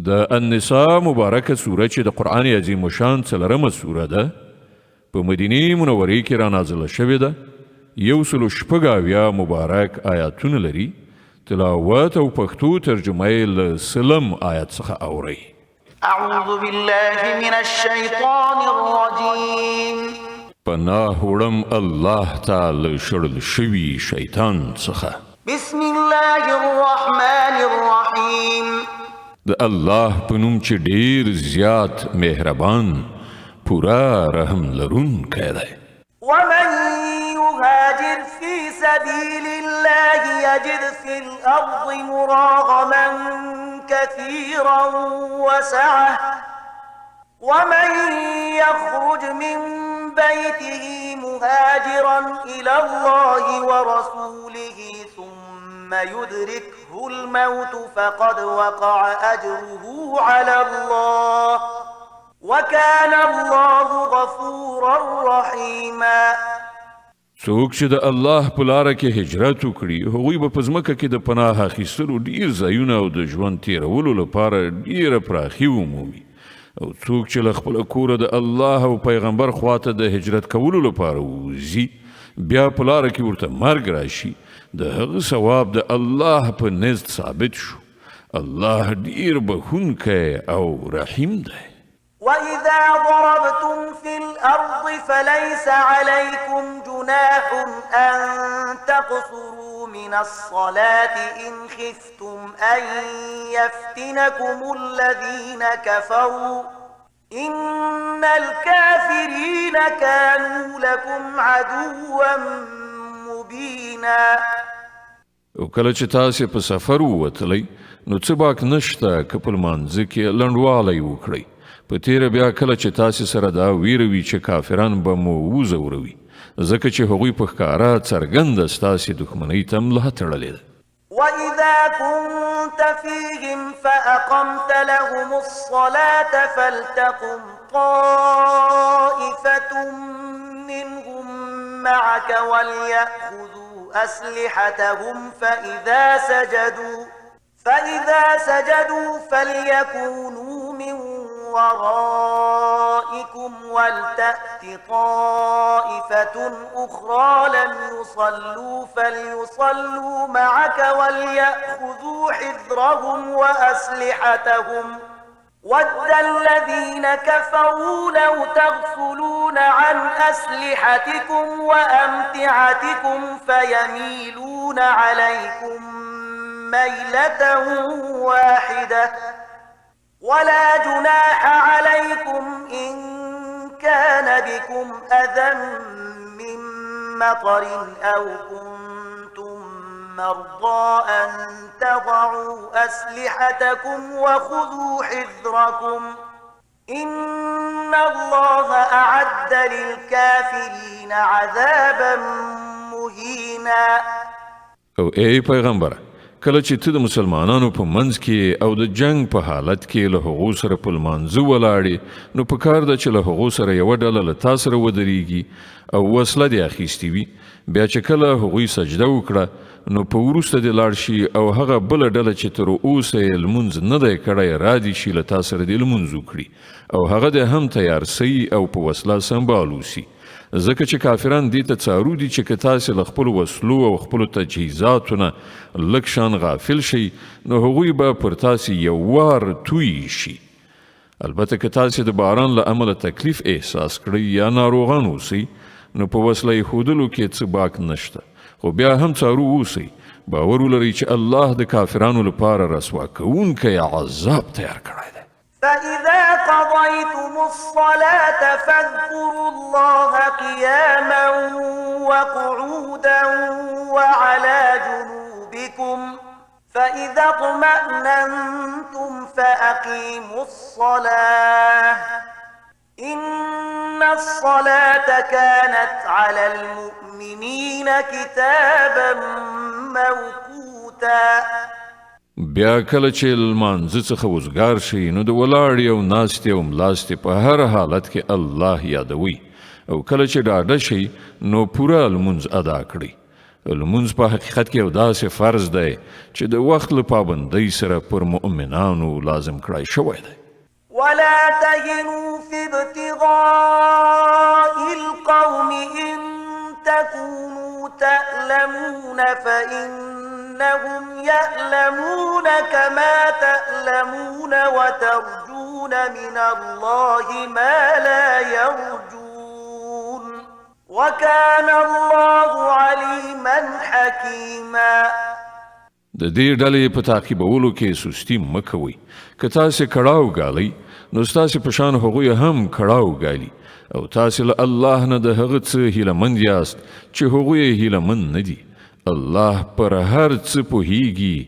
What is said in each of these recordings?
د النساء مبارکه سوره چې د قرآن عظیم شان څلرمه سوره ده په مدینه منورې کې را نازله شوې ده 180 مبارک آیاتونه لري تلاوت او پښتو ترجمه یې له سلم آیات څخه اورئ اعوذ بالله من الشیطان الرجیم پناه وړم الله تعالی شړل شوي شیطان څخه بسم الله الرحمن الرحیم د الله په نوم چې ډیر زیات مهربان پورا رحم لرونکی دی ومن يهاجر في سبيل الله يجد في الأرض مراغما كثيرا وسعة ومن يخرج من بيته مهاجرا إلى الله ورسوله ثم يدركه الموت فقد وقع أجره على الله وكان الله غفورا رحيما څوک چې د الله په لاره کې هجرت وکړي هغوی به په ځمکه کې د پناه اخیستلو ډیر ځایونه او د ژوند تیرولو لپاره ډیره پراخي ومومي او څوک چې له خپله کوره د الله او پیغمبر خواته د هجرت کولو لپاره وځي بیا په لاره کې ورته مرګ راشي د هغه ثواب د الله په نزد ثابت شو الله ډیر بخښونکی او رحیم دی وإذا ضربتم في الأرض فليس عليكم جناح أن تقصروا من الصلاة إن خفتم أن يفتنكم الذين كفروا إن الكافرين كانوا لكم عدوا مبينا او کله چې تاسې په سفر ووتلی نو څه باک نشته که په لمانځه کې لنډوالی وکړئ په تیره بیا کله چې تاسې سره دا ویره وي چې کافران به مو وځوروي ځکه چې هغوی په ښکاره څرګنده ستاسې دښمنۍ ته ملا تړلې ده وإذا كنت فيهم فأقمت لهم الصلاة فلتقم طائفة منهم معك وليأخذوا أسلحتهم فإذا سجدوا فليكونوا من ورائكم ولتأت طائفة أخرى لم يصلوا فليصلوا معك وليأخذوا حذرهم وأسلحتهم ود الذين كفروا لو تغفلون عن أسلحتكم وأمتعتكم فيميلون عليكم ميلة واحدة ولا جناح عليكم إن كان بكم أذى من مطر أو كنتم مرضى أن تضعوا أسلحتكم وخذوا حذركم إن الله أعد للكافرين عذابا مهينا او ای پیغمبره کله چې ته د مسلمانانو په منځ کې او د جنگ په حالت کې له هغو سره په لمانځه ولاړې نو په کار ده چې له هغو سره یوه ډله له تا سره ودرېږي او وسله دې اخیستې وي بیا چې کله هغوی سجده وکړه نو په وروسته دې لاړ شي او هغه بله ډله چې تر اوسه یې لمونځ نه دی کړی را دې شي له تا سره دې لمونځ وکړي او هغه دې هم تیار سي او په وسله سنبال وسي ځکه چې کافران دې ته څارو دي چې که تاسې له خپلو وسلو او خپلو تجهیزاتو نه لږ شان غافل شئ نو هغوی به پر تاسې یو وار توی شي البته که تاسې د باران له امله تکلیف احساس کړئ یا ناروغان اوسئ نو په وسله ایښودلو کې څه باک نشته خو بیا هم څارو اوسئ باور ولرئ چې الله د کافرانو لپاره رسوا کوونکی عذاب تیار کړی دی فإذا قضيتم الصلاة فاذكروا الله قياما وقعودا وعلى جنوبكم فإذا اطمأننتم فأقيموا الصلاة إن الصلاة كانت على المؤمنين كتابا موقوتا بیا کله چې لمانځه څخه وزګار شي نو د ولاړې او ناستې او ملاستې په هر حالت کې الله یادوي او کله چې ډاډه شي نو پوره لمونځ ادا کړئ لمونځ په حقیقت کې یو داسې فرض دی چې د وخت له پابندۍ سره پر مؤمنانو لازم کړای شوی دی. ولا تهنوا في ابتغاء القوم إن تكونوا تألمون فإنهم يألمون كما تألمون وترجون من الله ما لا يرجون وكان الله عليما حكيما. د دې ډلې په تعقیبولو کې سستی مه کوئ. که تاسې کړاو ګالئ نو ستاسې په شان هغوی هم کړاو ګالي او تاسې له الله نه د هغه څه هیلهمند یاست چې هغوی یې هیلهمند نه دي. الله پر هر څه پوهیږي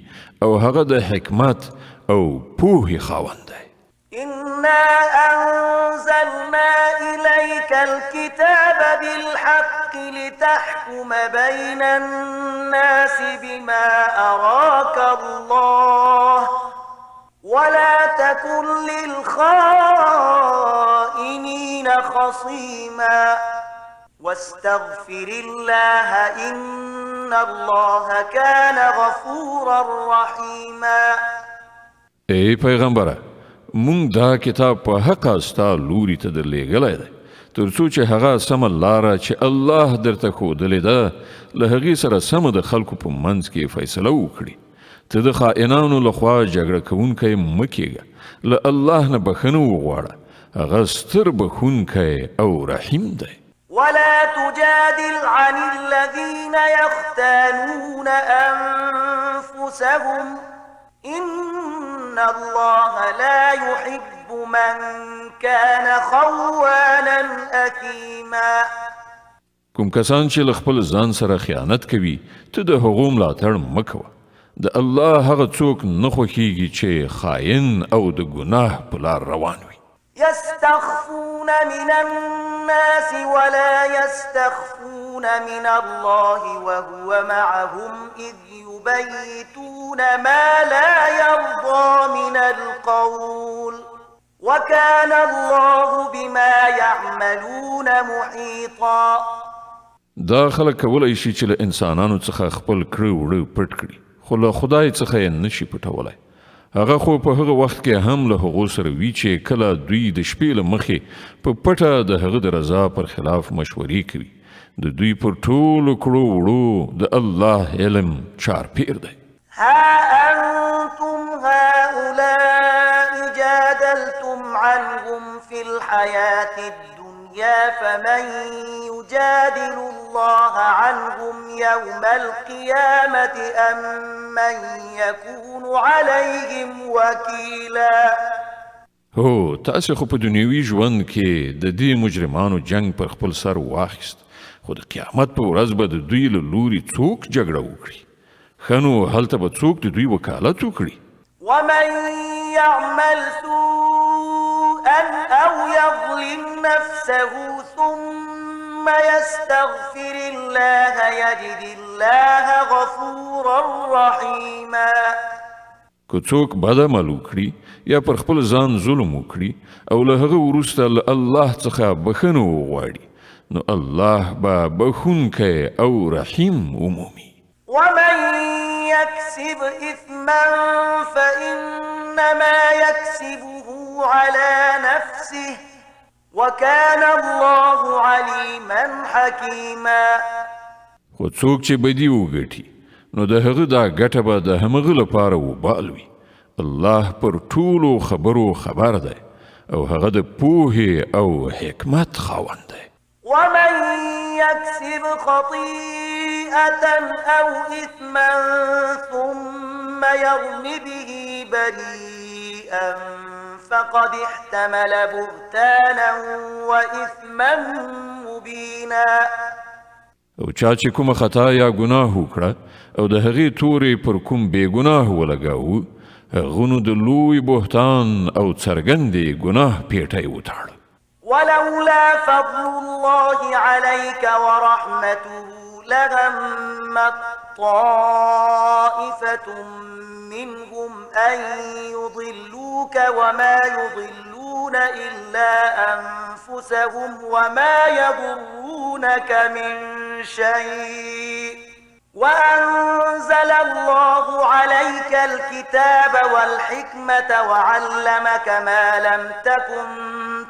او هغه د حکمت او پوهې خاوند دی. إنا أنزلنا إليك الكتاب بالحق لتحكم بين الناس بما أراك الله ولا تكن للخائنين خصيما واستغفر الله إن الله كان غفورا رحيما. ای پیغمبره، مونږ دا کتاب په حق ستا لوري ته درلېږلی دی تر څو چې هغه سمه لاره چې الله درته ښودلې ده له هغې سره سمه د خلکو په منځ کې فیصله وکړي. ته د خائنانو لخوا جګړه کوونکی مه کېږه. له الله نه بخښنه وغواړه. هغه ستر بخښونکی او رحیم دی. ولا تجادل عن الذين يختانون أنفسهم إن الله لا يحب من كان خوانا أثيما. کوم کسان چې له خپل ځان سره خیانت کوي ته د هغو ملاتړ مه کوه. د الله هغه څوک نه خوښیږي چې خاین او د ګناه په لار روان وي. يستخفون من الناس ولا يستخفون من الله وهو معهم إذ يبيتون ما لا يرضى من القول وكان الله بما يعملون محيطا. دا خلک کولی شي چې له انسانانو څخه خپل کړه وړه پټ کړي خو له خدای څخه یې نشي پټولی. هغه خو په هغه وخت کې هم له هغو سره وي چې کله دوی د شپې له مخې په پټه د هغه د رضا پر خلاف مشورې کوي. د دوی پر ټولو کړو وړو د الله علم چارپیر دی. ها أنتم هؤلاء جادلتم عنهم في الحياة الدنيا فمن يجادل الله عنهم يوم القيامة أم من يكون عليهم وكيلا. هو تاسې خو په دنیوي ژوند کې د دې مجرمانو جنگ پر خپل سر واخیست خو د قیامت په ورځ به د دوی له لوري څوک جګړه وکړي. ښه نو هلته به څوک د دوی وکالت وکړي. ومن يعمل سوءا أو يظلم نفسه ثم يستغفر الله يجد الله غفورا رحيما. که څوک بد عمل وکړي یا پر خپل ځان ظلم وکړي او له هغه وروسته له الله څخه بخښنه وغواړي نو الله به بخښونکی او رحیم ومومي. ومن يكسب إثما فإنما يكسبه على نفسه وكان الله عليما حكيما. خو څوک چې بدي وګټي نو د هغه دا ګټه به د همغه لپاره وبال وي. الله پر ټولو خبرو خبر دی او هغه د پوهې او حکمت خاوند دی. ومن يكسب خطيئة أو إثما ثم يرم به بريئا فقد احتمل بهتانا وإثما مبينا. او چا چې کومه خطا یا ګناه وکړه او د هغې تورې پر کوم بې ګناه ولګاوه هغه نو د لوی بهتان او څرګندې ګناه پیټی وتاړه. ولولا فضل الله عليك ورحمته لهمت طائفة منهم أن يضلوك وما يضلون إلا أنفسهم وما يضرونك من شيء وأنزل الله عليك الكتاب والحكمة وعلمك ما لم تكن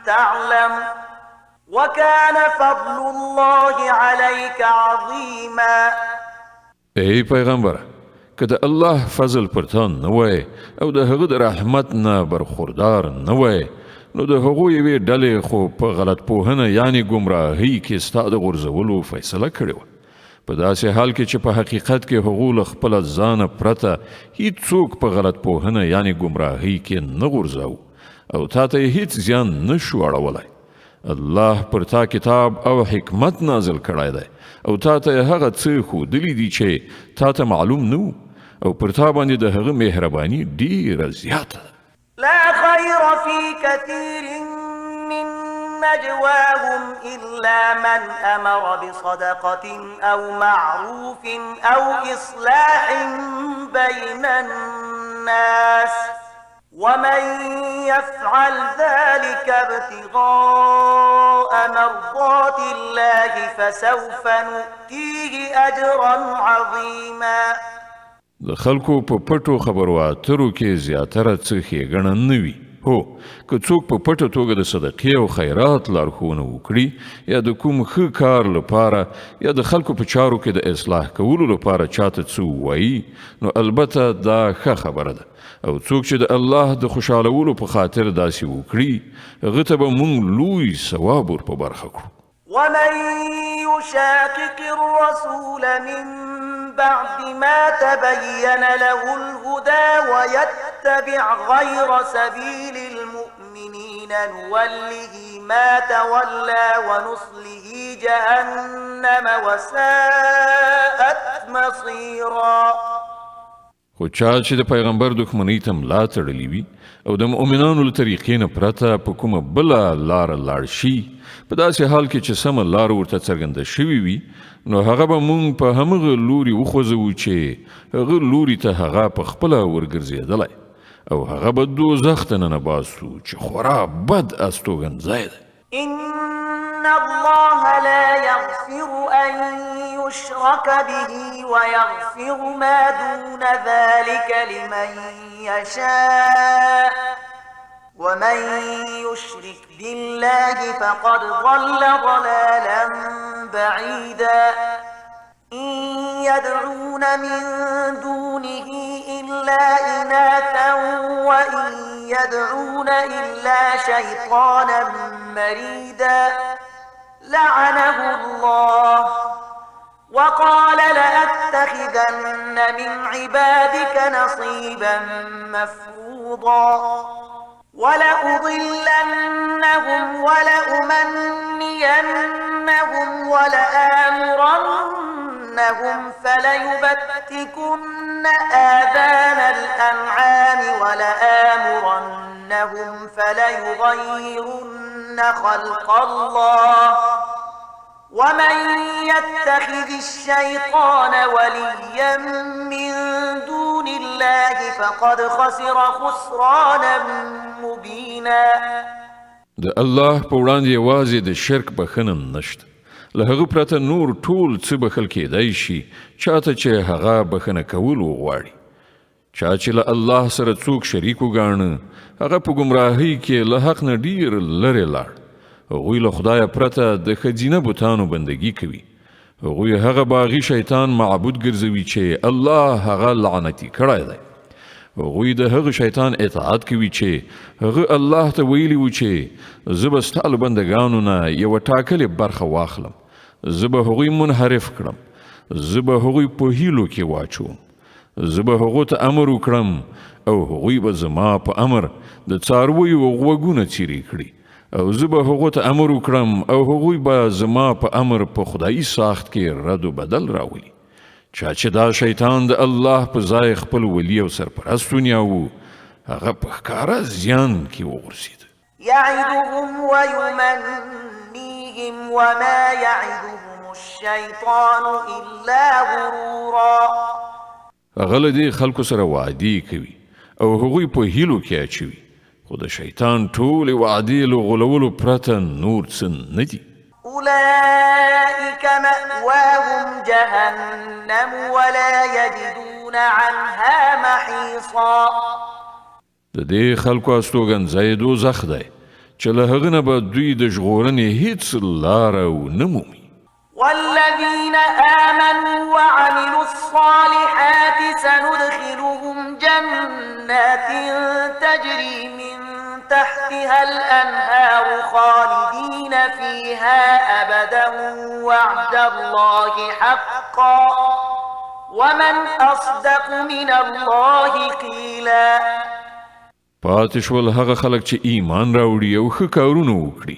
تعلم وكان فضل الله عليك عظيما. ای پیغمبر، که د الله فضل پر تا نه وای او د هغه د رحمت نه برخوردار نه وای، نو د هغو یوې ډلې خو په غلط پوهنه یعنی ګمراهۍ کې ستا د غورځولو فیصله کړې وه، په داسې حال کې چې په حقیقت کې هغو له خپله ځانه پرته هیڅوک په غلط پوهنه یعنی ګمراهۍ کې نه غورځاو او تا ته یې هیڅ زیان نه شو اړولی. الله پر تا کتاب او حکمت نازل کړی دی او تا ته هغه څه ښودلي دي چې تا ته معلوم نه و او پر تا باندې د هغه مهرباني ډیره زیاته ده. لا خير في كثير من نجواهم إلا من أمر بصدقة أو معروف أو إصلاح بين الناس ومن يفعل ذلك ابتغاء مرضات الله فسوف نؤتيه أجرا عظيما. د خلکو په پټو خبرو اترو کې زیاتره څه ښېګڼه نه وي. هو، که څوک په پټه توګه د صدقې او خیرات لارښوونه وکړي یا د کوم ښه کار لپاره یا د خلکو په چارو کې د اصلاح کولو لپاره چاته څه ووایي، نو البته دا ښه خبره ده، او څوک چې د الله د خوشحالولو په خاطر داسې وکړي هغه ته به موږ لوی ثواب ور په برخه کړو. ومن يشاقق الرسول من بعد ما تبين له الهدى ويتبع غير سبيل المؤمنين نوله ما تولى ونصله جهنم وساءت مصيرا. خو چا چې د پیغمبر دښمنۍ ته ملا تړلې وي او د مؤمنانو له طریقې نه پرته په کومه بله لاره لاړ شي، په داسې حال کې چې سمه لار ورته څرګنده شوې وي، نو هغه به مونږ په همغه لوري وخوځوو چې هغه لوري ته هغه په خپله ورګرځېدلی او هغه به دوزخ ته ننباسو چې خورا بد استوګنځی دی. إن الله لا يغفر أن يشرك به ويغفر ما دون ذلك لمن يشاء ومن يشرك بالله فقد ضل ضلالا بعيدا. إن يدعون من دونه إلا إناثا وإن يدعون إلا شيطانا مريدا لعنه الله وقال لأتخذن من عبادك نصيبا مفروضا ولأضلنهم ولأمنينهم ولآمرنهم فليبتكن آذان الأنعام ولآمرنهم فليغيرن خلق الله ومن يتخذ الشيطان وليا من دون الله فقد خسر خسرانا مبينا. د الله په وړاندې یوازې د شرک بخښنه نشته، له هغه پرته نور ټول څه بخښل کېدای شي چاته چې هغه بخښنه کول وغواړي. چا چې له الله سره څوک شریک وګاڼه هغه په ګمراهۍ کې له حق نه ډیر لرې لاړ. هغوی له خدایه پرته د ښځینه بتانو بندګي کوي. هغوی هغه باغي شیطان معبود ګرځوي چې الله هغه لعنتي کړی دی. هغوی د هغه شیطان اطاعت کوي چې هغه الله ته ویلي و چې زه به ستا له بندګانو نه یوه ټاکلې برخه واخلم، زه به هغوی منحرف کړم، زه به هغوی په هیلو کې واچوم، زه به هغو ته امر وکړم او هغوی به زما په امر د څارویو غوږونه څیرې کړي، او زه به هغو ته امر وکړم او هغوی به زما په امر په خدایي ساخت کې رد و بدل راولي. چا چې دا شیطان د الله په ځای خپل ولی او سرپرست ونیاوه هغه په ښکاره زیان کې وغورځېد. يعدهم ويمنيهم وما يعدهم الشيطان إلا غرورا. هغه له دې خلکو سره وعدې کوي او هغوی په هیلو کې اچوي، خو د شیطان ټولې وعدې له غولولو پرته نور څه نه دي. أولئك أولئك مأواهم جهنم ولا يجدون عنها محيصا. د دې خلکو استوګنځی دوزخ دی چې له هغه نه به دوی د ژغورنې هیڅ لاره ونه مومي. والذين آمنوا وعملوا الصالحات سندخلهم جنات تجري من تحتها الأنهار خالدين فيها أبدا وعد الله حقا ومن أصدق من الله قيلا. پاتې شول هغه خلک چې ایمان راوړي او ښه کارونه وکړي،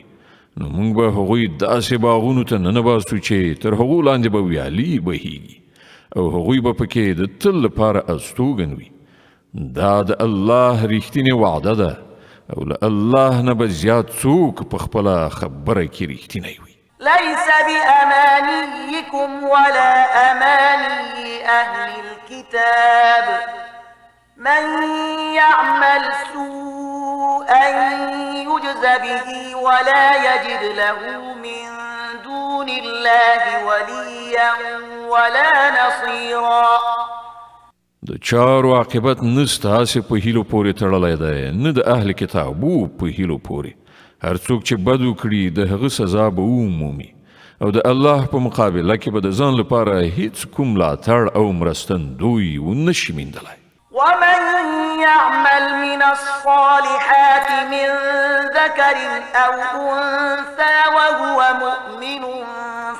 نو موږ به هغوی داسې باغونو ته ننباسو چې تر هغو لاندې به ویالې بهیږي او هغوی به پکې د تل لپاره استوګن وي. دا د الله رښتینې وعده ده او له الله نه به زیات څوک په خپله خبره کې رښتینی وي. ليس بأمانيكم ولا أماني أهل الكتاب من يعمل سوءا يجز به ولا يجد له من دون الله وليا ولا نصيرا. د چارو عاقبت نه ستاسې په هیلو پورې تړلی دی، نه د اهل کتابو په هیلو پورې. هر څوک چې بد وکړي د هغه سزا به ومومي او د الله په مقابله کې به د ځان لپاره هیڅ کوم ملاتړ او مرستندوی ونشي موندلی. ومن يعمل من الصالحات من ذكر أو أنثى وهو مؤمن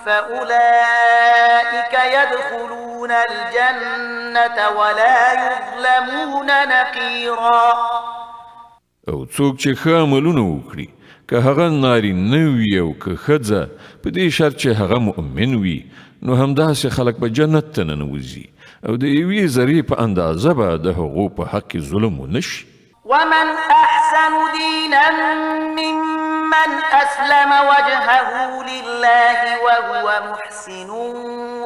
فأولئك يدخلون الجنة ولا يظلمون نقيرا. او څوک چې ښه عملونه وکړي، که هغه نارینه وي او که ښځه، په دې شرط چې هغه مؤمن وي، نو همداسې خلک به جنت ته ننوځي او د یوې ذرې په اندازه به د هغو په حق کې ظلم ونشي. ومن أحسن دينا ممن أسلم وجهه لله وهو محسن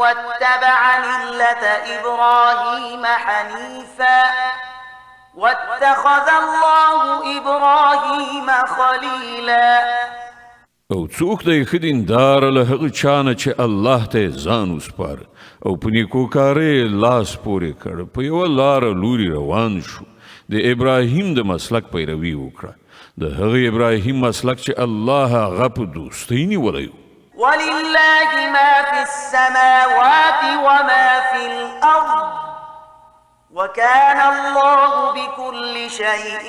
واتبع ملة إبراهيم حنيفا واتخذ الله إبراهيم خليلا. او څوک دی ښه دینداره له هغه چا نه چې الله ته یې ځان وسپاره او په نیکوکارۍ لاس پورې کړ، په یوه لاره لوري روان شو، د ابراهیم د مسلک پیروي وکړه، د هغه ابراهیم مسلک چې الله هغه په دوستۍ نیولی و. ولله ما في السماوات وما في الأرض وكان الله بكل شيء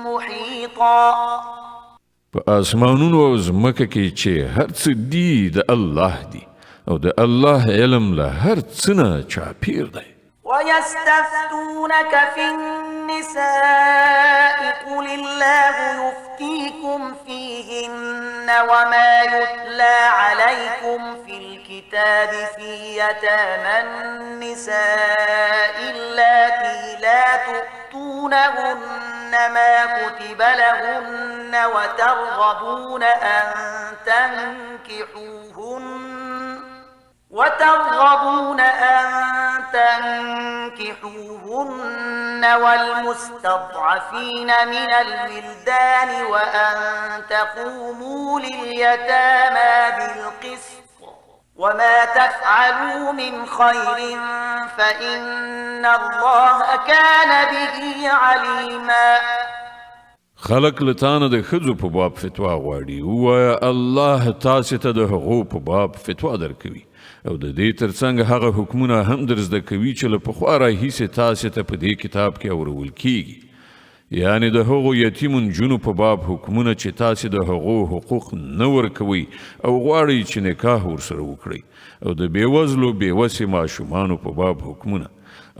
محيطا. په آسمانونو او ځمکه کې چې هر څه دي د الله دي او د الله علم له هر څه نه چاپیر دی. ويستفتونك في النساء قل الله يفتيكم فيهن وما يتلى عليكم في الكتاب في يتامى النساء اللاتي لا تؤتونهن ما كتب لهن وترغبون أن تنكحوهن والمستضعفين من الولدان وأن تقوموا لليتامى بالقسط وما تفعلوا من خير فإن الله كان به عليما. خلق لتانه د ښځو په باب فتوا غواړي، ووایه الله تاسې ته د هغو په باب فتوا درکوي او د دې ترڅنګ هغه حکمونه هم در زده کوي چې له پخوا راهیسې تاسې ته په دې کتاب کې اورول کیږي، یعنې د هغو یتیمو نجونو په باب حکمونه چې تاسې د هغو حقوق نه ورکوئ او غواړئ چې نکاح ورسره وکړئ، او د بېوزلو بېوسې ماشومانو په باب حکمونه.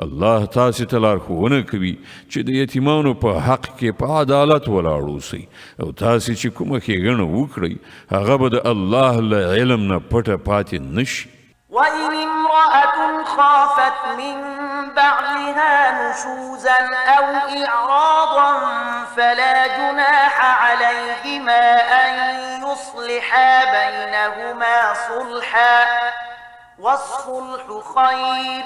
الله تاسې ته لارښوونه کوي چې د یتیمانو په حق کې په عدالت ولاړ اوسئ او تاسې چې کومه ښېګڼه وکړئ هغه به د الله له علم نه پټه پاتې نشي. وإن امرأة خافت من بعلها نشوزا أو إعراضا فلا جناح عليهما أن يصلحا بينهما صلحا والصلح خير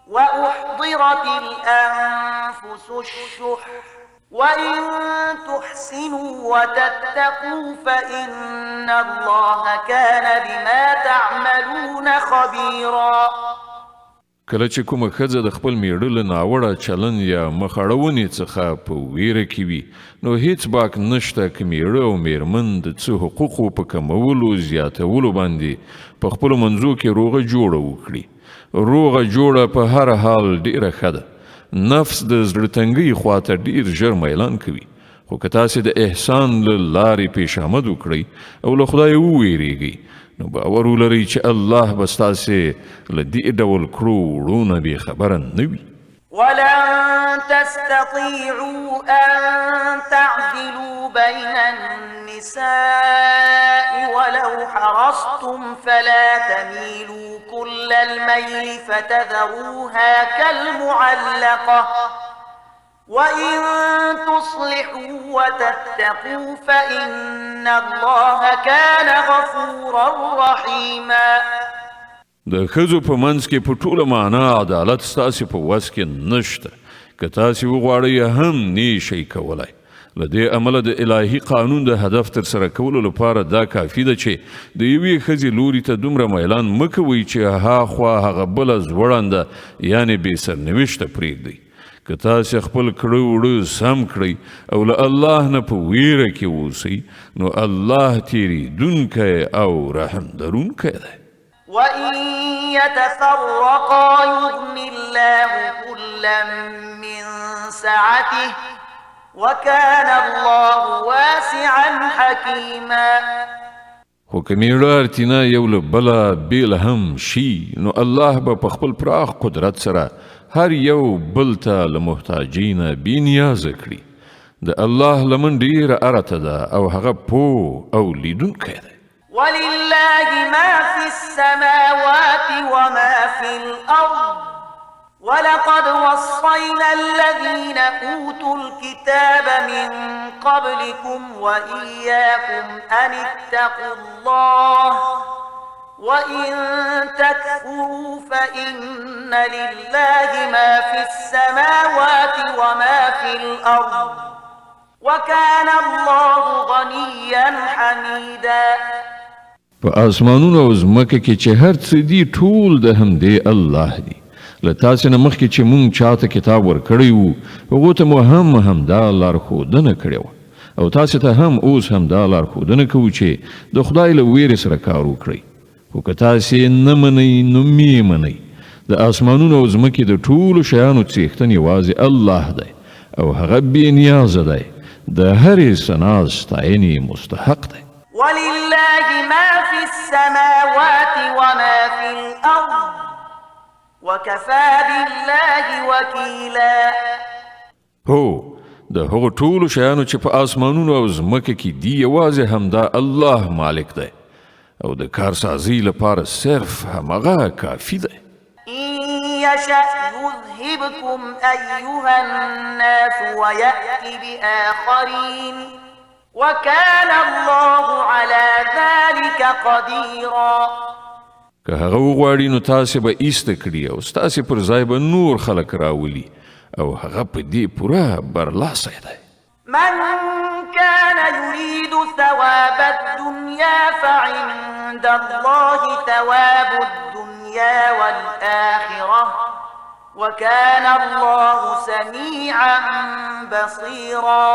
وأحضرت الأنفس الشح وإن تحسنوا تحسنوا وتتقوا فإن الله كان بما تعملون خبيرا. کله چې کومه ښځه د خپل میړه له ناوړه چلند یا مخاړونې څخه په ویره کې وي نو هیڅ باک نشته که میړه او میرمن د څه حقوقو په کمولو زیاتولو باندې په خپلو منځو کې روغه جوړه وکړي. روغه جوړه په هر حال ډیره ښه ده. نفس د زړه تنګۍ خواته ډیر ژر میلان کوي، خو که تاسې د احسان له لارې پیشامد وکړئ او له خدای وویریږئ نو باور ولرئ چې الله به ستاسې له دې ډول کړو وړو نه بېخبره نه وي. ولن تستطيعوا أن تعدلوا بين النساء ولو حرصتم فلا تميلوا كل الميل فتذروها كالمعلقة وإن تصلحوا وتتقوا فإن الله كان غفورا رحيما. د ښځو په منځ کې په ټوله معنا عدالت ستاسې په وس کې نشته. که تاسې وغواړئ هم نه شئ کولی. له دې امله د الهي قانون د هدف ترسره کولو لپاره دا کافي ده چې د یوې ښځې لوري ته دومره میلان مه کوئ چې هاخوا هغه بله زوړنده یعنې بې سرنوشته پرېږدئ. که تاسې خپل کړه وړه سم کړئ او له الله نه په ویره کې اوسئ نو الله تېرېدونکی او رحم لرونکی دی. وإن يتفرقا يغن الله كلا من سعته وكان الله واسعا حكيما. خو که میړه اړتینا یو له بله بېله هم شي نو الله به په خپل پراخ قدرت سره هر یو بل ته له محتاجۍ نه بېنیازه کړي. د الله لمن ډېره ارته ده او هغه پوه او لیدونکی دی. ولله ما في السماوات وما في الأرض ولقد وصينا الذين أوتوا الكتاب من قبلكم وإياكم أن اتقوا الله وإن تكفروا فإن لله ما في السماوات وما في الأرض وكان الله غنيا حميدا. په آسمانونو او ځمکه کې چې هر څه دي ټول د همدې الله دي. له تاسې نه مخکې چې مونږ چاته کتاب ورکړی وو هغو ته مو هم همدا لارښودنه کړې وه او تاسې ته هم اوس همدا لارښودنه کوو چې د خدای له ویرې سره کار وکړئ. خو که تاسې نه منئ نو مې منئ. د آسمانونو او ځمکې د ټولو شیانو څښتن یوازې الله دی او هغه بې نیازه دی، د هرې ثنا ستاینې مستحق دی. ولله ما في السماوات وما في الأرض وكفى بالله وكيلا. هو د هغو ټولو شیانو چې په آسمانونو او ځمکه کې دي یوازې همدا الله مالک دی او د کارسازۍ لپاره صرف همغه کافي دی. إن يشأ يذهبكم أيها الناس ويأتي بآخرين وكان الله على ذلك قديرا. که هغه وغواړي نو تاسې به ایسته کړي او ستاسې پر ځای به نور خلک راولي او هغه په دې پوره برلاسی دی. من كان يريد ثواب الدنيا فعند الله ثواب الدنيا والآخرة وكان الله سميعا بصيرا.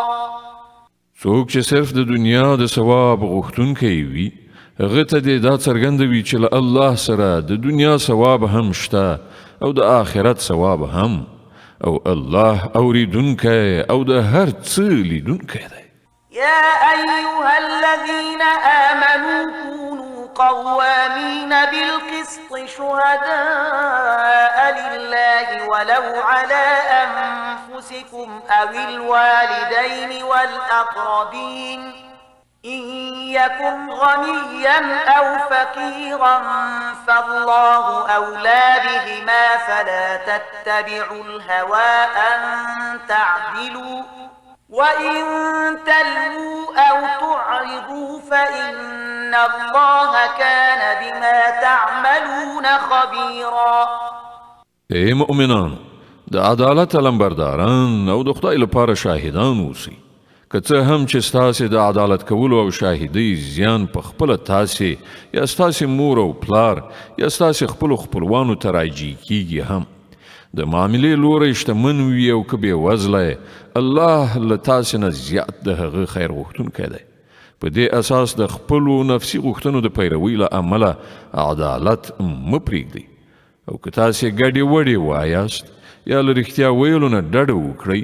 څوک چې صرف د دنیا د ثواب غوښتونکی وي هغه ته دې دا څرګنده وي چې له الله سره د دنیا ثواب هم شته او د آخرت ثواب هم او الله اوریدونکی او د هر څه لیدونکی دی. يا أيها الذين آمنوا كونوا قوامين بالقسط شهداء لله ولو على أنفسكم أو الوالدين والأقربين إن يكن غنيا أو فقيرا فالله أولى بهما فلا تتبعوا الهوى أن تعدلوا وإن تلووا أو تعرضوا فإن الله كان بما تعملون خبيرا. ای مؤمنان د عدالت لمبرداران او د خدای لپاره شاهدان اوسئ. که څه هم چې ستاسې د عدالت کولو او شاهدۍ زیان په خپله تاسې یا ستاسې مور او پلار یا ستاسې خپلو خپلوانو ته راجع کیږي هم د معاملې لوری شتمن وي او که بېوزله الله له تاسې نه زیات د هغه خیر غوښتونکی دی په دې اساس د خپلو نفسي غوښتنو د پیروۍ له امله عدالت مه پرېږدئ او که تاسې ګډې وډې وایاست یا له رښتیا ویلو نه ډډه وکړئ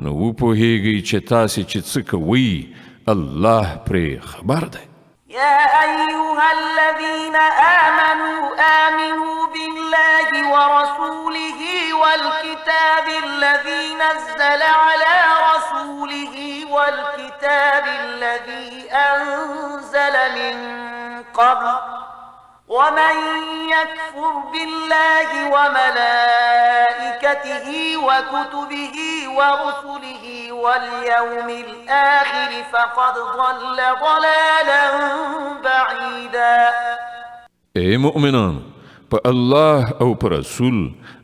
نو وپوهیږئ چې تاسې چې څه کوئ الله پرې خبر دی يا أيها الذين آمنوا بالله ورسوله والكتاب الذي نزل على رسوله والكتاب الذي أنزل من قبل ومن يكفر بالله وملائكته وكتبه ورسله واليوم الآخر فقد ضل ضلالا بعيدا. اے مؤمنانو په الله او په رسول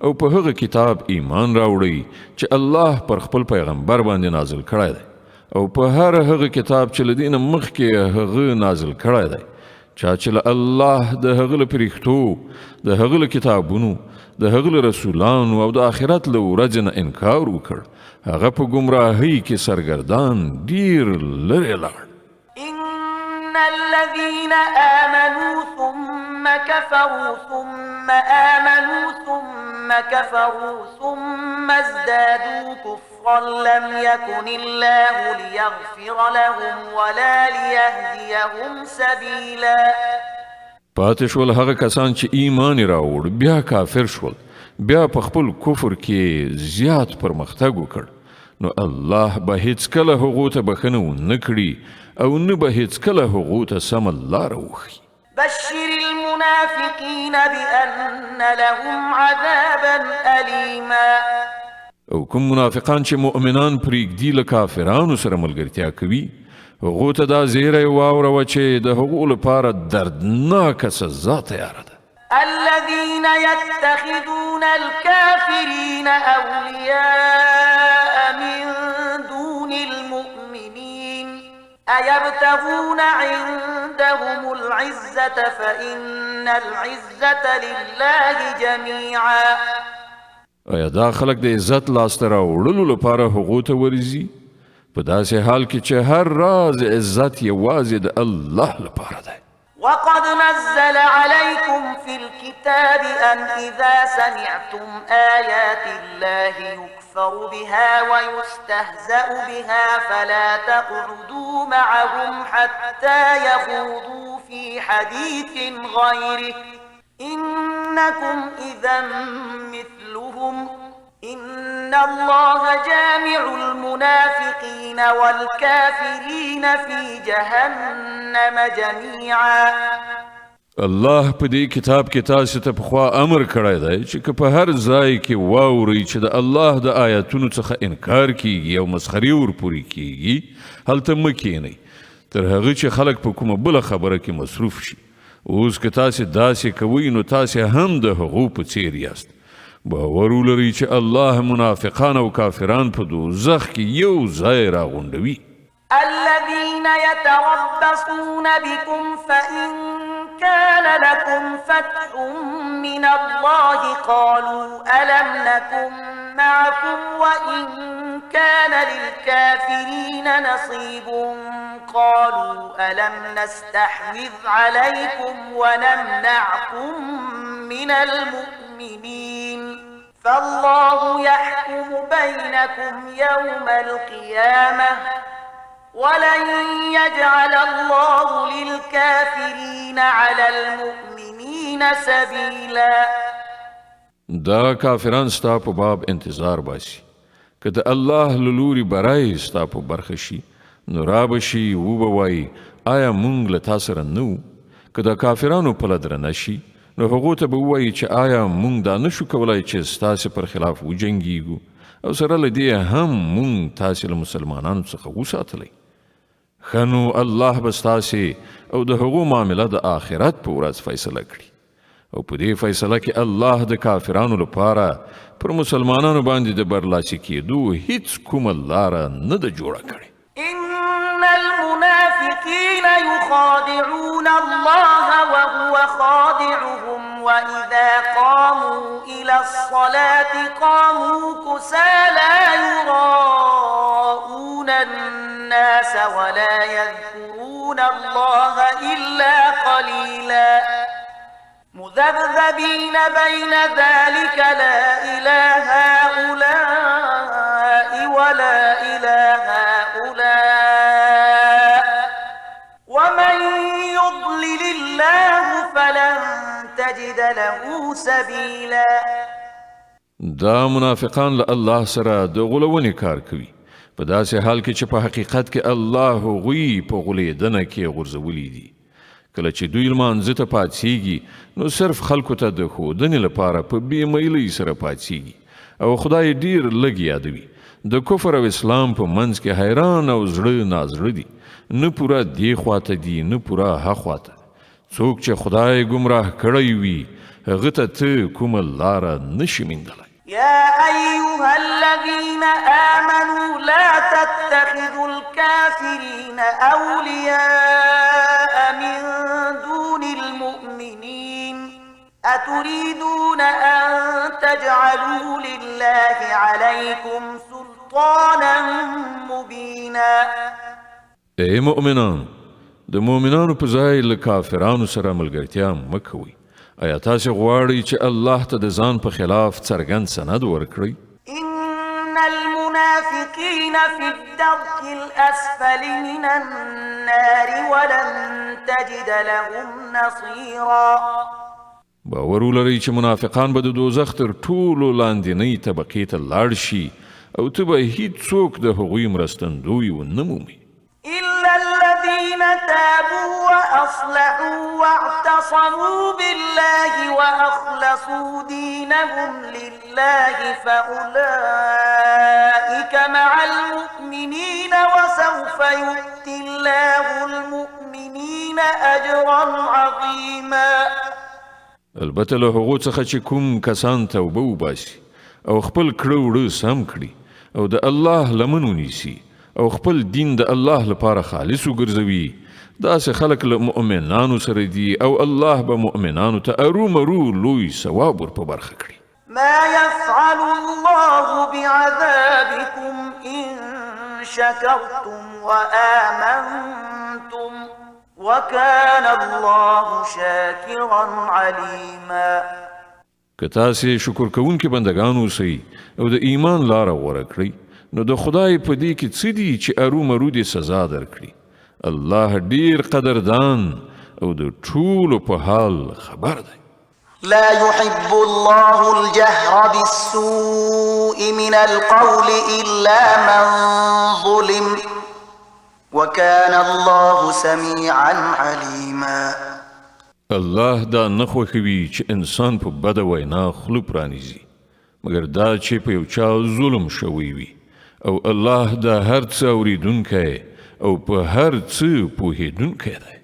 او په هغه کتاب ایمان راوړئ چې الله پر خپل پیغمبر باندې نازل کړی دی او په هر هغه کتاب چې له دې نه مخکې هغه نازل کړی دی چا چې له الله د هغه له فرښتو د هغه له کتابونو د هغه له رسولانو او د آخرت له ورځې نه انکار وکړ هغه په گمراهۍ کې سرګردان ډیر لرې لاړ. إن الذين آمنوا ثم كفروا ثم آمنوا ثم كفروا ثم ازدادوا كفرا لم يكن الله ليغفر لهم ولا ليهديهم سبيلا. پاتې شول هغه کسان چې ایمان راوړ بیا کافر شول بیا په خپل کفر کې زیات پرمختګ وکړ نو الله به هیڅکله هغو ته بخښنه ونه کړي او نه به هیڅکله هغو ته سمه لاره وښیي. بشر المنافقين بأن لهم عذابا أليما. او کوم منافقان چې مؤمنان پرېږدي له کافرانو سره ملګرتیا کوي هغو ته دا زیری واوروه چې د هغو لپاره دردناکه سزا تیاره ده. الذين يتخذون الكافرين أولياء من دون المؤمنين أيبتغون عندهم العزة فإن العزة لله جميعا. آیا دا خلک د عزت لاسته راوړلو لپاره هغو ته ورځي په داسې حال کې چې هر راز عزت یوازې د الله لپاره دی. وقد نزل عليكم في الكتاب أن إذا سمعتم آيات الله يكفر بها ويستهزأ بها فلا تقعدوا معهم حتى يخوضوا في حديث غيره إنكم إذا مثلهم إن الله جامع المنافقين والكافرين في جهنم جميعا. الله په دې کتاب کې تاسو ته پخوا امر کړی دی چې که په هر ځای کې واورئ چې د الله د آیاتونو څخه انکار کیږي او مسخري ورپورې کیږي هلته مه کښېنئ تر هغه چې خلک په کومه بله خبره کې مصروف شي. اوس که تاسې داسې کوئ نو تاسې هم د هغو په څیر یاست. باور ولرئ چې الله منافقان او کافران په دوزخ کې یو ځای راغونډوي. الذين يتربصون بكم فإن كان لكم فتح من الله قالوا ألم نكن معكم وإن كان للكافرين نصيب قالوا ألم نستحوذ عليكم ونمنعكم من المؤمنين فالله يحكم بينكم يوم القيامة ولن يجعل الله للكافرين على المؤمنين سبيلا. دا کافران ستا په باب انتظار باسي که د الله له لوري برای ستا په برخه شي نو رابشي وبه وایي آیا موږ له تا سره نه وو. که د کافرانو پله درنه شي نو هغو ته به ووایي چې آیا موږ دا نشو کولی چې ستاسې پر خلاف وجنګیږو او سره له دې هم موږ تاسې له مسلمانانو څخه وساتلی. ښه نو الله به ستاسې او د هغو معامله د آخرت په ورځ فیصله کړي او په دې فیصله کې الله د کافرانو لپاره پر مسلمانانو باندې د برلاسي کېدو هیڅ کومه لاره نه ده جوړه کړې. الله وهو خادعهم وإذا قاموا إلى الصلاة قاموا كسى لا يراءون الناس ولا يذكرون الله إلا قليلا مذبذبين بين ذلك لا إلى هؤلاء ولا إلى هؤلاء ومن يضلل الله فلن تجد له سبيلا. دا منافقان له الله سره د غولونې کار کوي په داسې حال کې چې په حقیقت کې الله هغوی په غولېدنه کې غورځولي دي. کله چې دوی لمانځه ته پاڅېږي نو صرف خلکو ته د ښودنې لپاره په بې میلۍ سره پاڅېږي او خدای ډیر لږ یادوي. د کفر او اسلام په منځ کې حیران او زړه نازړه دي، نه پوره دې خواته دي نه پوره ها خواته. څوک چې خدای ګمراه کړی وي هغه ته ته کومه لاره نشي موندلی. يا أيها الذين آمنوا لا تتخذوا الكافرين أولياء من دون المؤمنين أتريدون أن تجعلوا لله عليكم سلطانا مبينا. اے مؤمنان، د مؤمنانو په ځای له کافرانو سره ملګرتیا مه کوئ. آیا تاسې غواړئ چې الله ته د ځان په خلاف څرګند سند ورکړئ؟ إن المنافقين في الدرك الأسفل من النار ولن تجد لهم نصيرا. باور ولرئ چې منافقان به د دوزخ تر ټولو لاندنۍ طبقې ته لاړ شي او ته به هیڅوک د هغوی مرستندوی ونه مومئ. إلا الذين تابوا وأصلحوا واعتصموا بالله وأخلصوا دينهم لله فأولئك مع المؤمنين وسوف يؤتي الله المؤمنين أجرا عظيما. البته له هغو څخه چې کوم کسان توبه وباسي او خپل کړه وړه سم کړي او د الله لمن ونیسي او خپل دین د الله لپاره خالص وګرځوي، داسې خلک له مؤمنانو سره دي او الله به مؤمنانو ته ارومرو لوی ثواب ور په برخه کړي. ما يفعل الله بعذابكم إن شكرتم وآمنتم وكان الله شاكرا عليما. که تاسې شکر کوونکي بندگان اوسئ او د ایمان لاره غوره کړئ نو د خدای په دې کې څه دي چې ارومرو دې سزا درکړي. الله ډیر قدردان او د ټولو په حال خبر دی. لا يحب الله الجهر بالسوء من القول إلا من ظلم وكان الله سميعا عليما. الله دا نه خوښوي چې انسان په بده وینا خوله پرانیزي مګر دا چې په یو چا ظلم شوی وي او الله دا هر څه اوریدونکی او په هر څه پوهیدونکی دی.